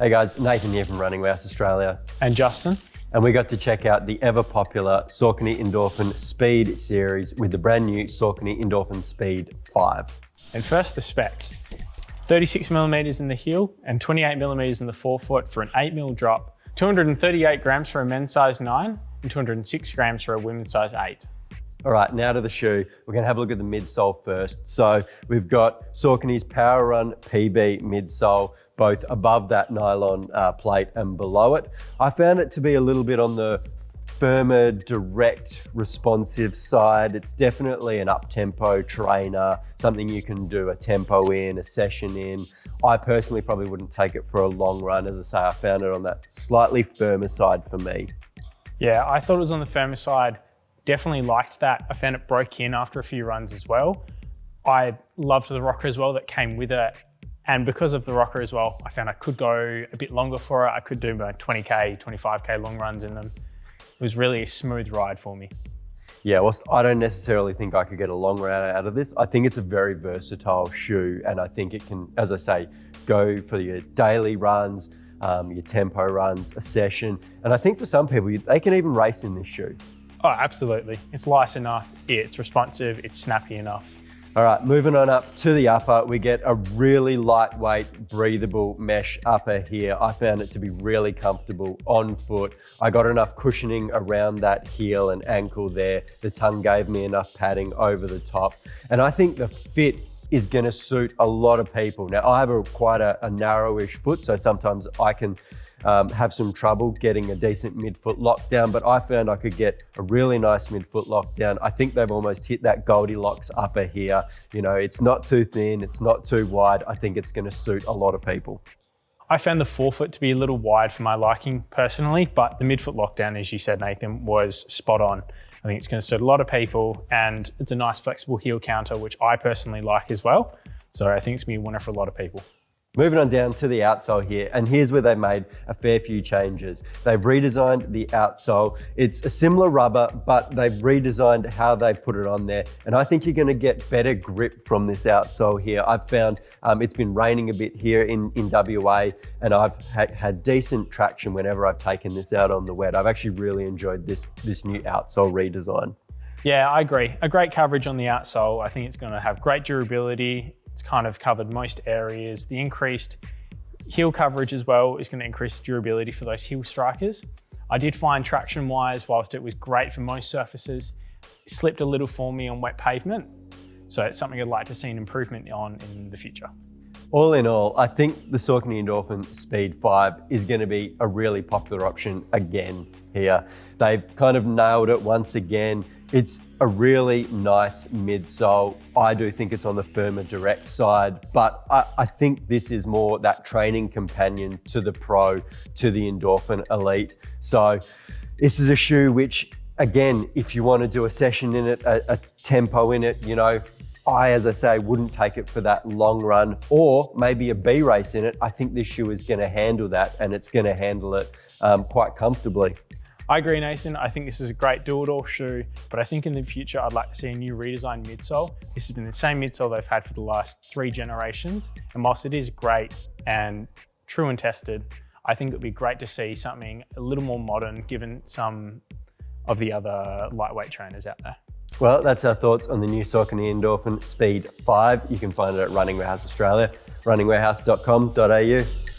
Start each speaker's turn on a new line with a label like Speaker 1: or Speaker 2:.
Speaker 1: Hey guys, Nathan here from Running Warehouse Australia.
Speaker 2: And Justin.
Speaker 1: And we got to check out the ever popular Saucony Endorphin Speed series with the brand new Saucony Endorphin Speed 5.
Speaker 2: And first, the specs. 36 millimeters in the heel and 28 millimeters in the forefoot for an 8mm drop. 238 grams for a men's size 9 and 206 grams for a women's size 8.
Speaker 1: All right, now to the shoe. We're gonna have a look at the midsole first. So we've got Saucony's Power Run PB midsole, both above that nylon plate and below it. I found it to be a little bit on the firmer, direct, responsive side. It's definitely an up-tempo trainer, something you can do a tempo in, a session in. I personally probably wouldn't take it for a long run. As I say, I found it on that slightly firmer side for me.
Speaker 2: Yeah, I thought it was on the firmer side. Definitely liked that. I found it broke in after a few runs as well. I loved the rocker as well that came with it. And because of the rocker as well, I found I could go a bit longer for it. I could do my 20K, 25K long runs in them. It was really a smooth ride for me.
Speaker 1: Yeah, whilst I don't necessarily think I could get a long run out of this, I think it's a very versatile shoe. And I think it can, as I say, go for your daily runs, your tempo runs, a session. And I think for some people, they can even race in this shoe.
Speaker 2: Oh, absolutely. It's light enough, it's responsive, it's snappy enough.
Speaker 1: All right, moving on up to the upper, we get a really lightweight, breathable mesh upper here. I found it to be really comfortable on foot. I got enough cushioning around that heel and ankle there. The tongue gave me enough padding over the top. And I think the fit is gonna suit a lot of people. Now, I have quite a narrowish foot, so sometimes I can have some trouble getting a decent midfoot lockdown, but I found I could get a really nice midfoot lockdown. I think they've almost hit that Goldilocks upper here. You know, it's not too thin, it's not too wide. I think it's gonna suit a lot of people.
Speaker 2: I found the forefoot to be a little wide for my liking personally, but the midfoot lockdown, as you said, Nathan, was spot on. I think it's gonna suit a lot of people and it's a nice flexible heel counter, which I personally like as well. So I think it's gonna be a winner for a lot of people.
Speaker 1: Moving on down to the outsole here, and here's where they made a fair few changes. They've redesigned the outsole. It's a similar rubber, but they've redesigned how they put it on there. And I think you're gonna get better grip from this outsole here. I've found it's been raining a bit here in WA, and I've had decent traction whenever I've taken this out on the wet. I've actually really enjoyed this new outsole redesign.
Speaker 2: Yeah, I agree. A great coverage on the outsole. I think it's gonna have great durability. It's kind of covered most areas. The increased heel coverage as well is going to increase durability for those heel strikers. I did find traction wise, whilst it was great for most surfaces, it slipped a little for me on wet pavement. So it's something I'd like to see an improvement on in the future.
Speaker 1: All in all, I think the Saucony Endorphin Speed 5 is going to be a really popular option again here. They've kind of nailed it once again. It's a really nice midsole. I do think it's on the firmer direct side, but I think this is more that training companion to the Pro, to the Endorphin Elite. So this is a shoe which, again, if you want to do a session in it, a tempo in it, you know, as I say, wouldn't take it for that long run or maybe a B race in it. I think this shoe is going to handle that and it's going to handle it quite comfortably.
Speaker 2: I agree, Nathan. I think this is a great do-it-all shoe, but I think in the future, I'd like to see a new redesigned midsole. This has been the same midsole they've had for the last 3 generations. And whilst it is great and true and tested, I think it would be great to see something a little more modern, given some of the other lightweight trainers out there.
Speaker 1: Well, that's our thoughts on the new Saucony Endorphin Speed 5. You can find it at Running Warehouse Australia, runningwarehouse.com.au.